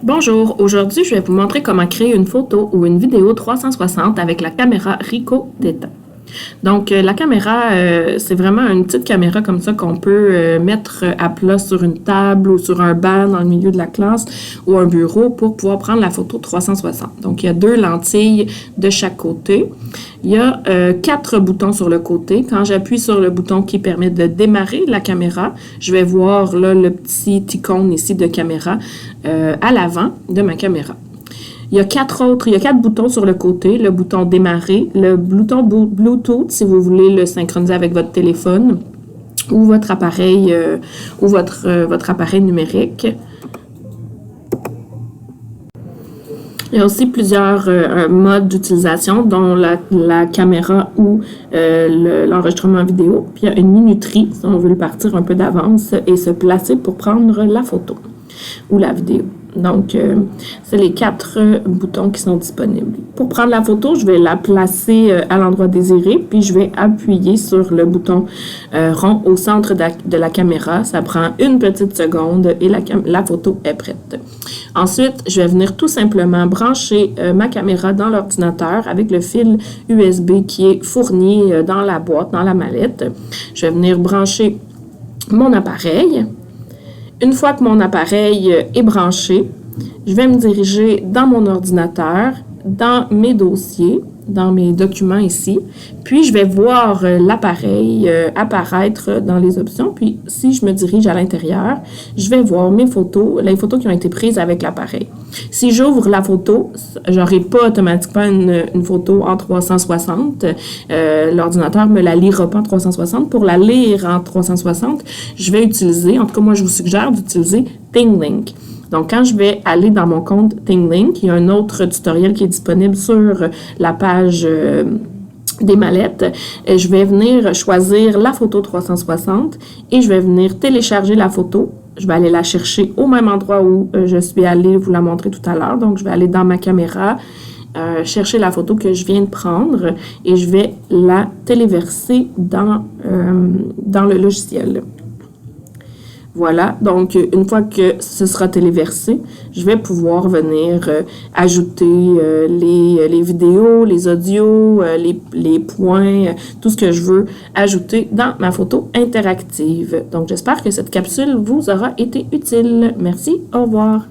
Bonjour, aujourd'hui je vais vous montrer comment créer une photo ou une vidéo 360 avec la caméra Ricoh d'État. Donc la caméra, c'est vraiment une petite caméra comme ça qu'on peut mettre à plat sur une table ou sur un banc dans le milieu de la classe ou un bureau pour pouvoir prendre la photo 360. Donc il y a 2 lentilles de chaque côté. Il y a 4 boutons sur le côté. Quand j'appuie sur le bouton qui permet de démarrer la caméra, je vais voir là, le petit icône ici de caméra à l'avant de ma caméra. Il y a 4 boutons sur le côté, le bouton démarrer, le bouton Bluetooth si vous voulez le synchroniser avec votre téléphone ou votre appareil votre appareil numérique. Il y a aussi plusieurs modes d'utilisation, dont la caméra ou l'enregistrement vidéo. Puis il y a une minuterie, si on veut partir un peu d'avance et se placer pour prendre la photo ou la vidéo. Donc, c'est les 4 boutons qui sont disponibles. Pour prendre la photo, je vais la placer à l'endroit désiré, puis je vais appuyer sur le bouton rond au centre de la caméra. Ça prend une petite seconde et la photo est prête. Ensuite, je vais venir tout simplement brancher ma caméra dans l'ordinateur avec le fil USB qui est fourni dans la boîte, dans la mallette. Je vais venir brancher mon appareil. Une fois que mon appareil est branché, je vais me diriger dans mon ordinateur, dans mes dossiers, dans mes documents ici, puis je vais voir l'appareil apparaître dans les options, puis si je me dirige à l'intérieur, je vais voir mes photos, les photos qui ont été prises avec l'appareil. Si j'ouvre la photo, j'aurai pas automatiquement une photo en 360, l'ordinateur me la lira pas en 360. Pour la lire en 360, je vais utiliser, en tout cas moi je vous suggère d'utiliser ThingLink. Donc, quand je vais aller dans mon compte ThingLink, il y a un autre tutoriel qui est disponible sur la page des mallettes. Je vais venir choisir la photo 360 et je vais venir télécharger la photo. Je vais aller la chercher au même endroit où je suis allée vous la montrer tout à l'heure. Donc, je vais aller dans ma caméra, chercher la photo que je viens de prendre et je vais la téléverser dans le logiciel. Voilà, donc une fois que ce sera téléversé, je vais pouvoir venir ajouter les vidéos, les audios, les points, tout ce que je veux ajouter dans ma photo interactive. Donc j'espère que cette capsule vous aura été utile. Merci, au revoir.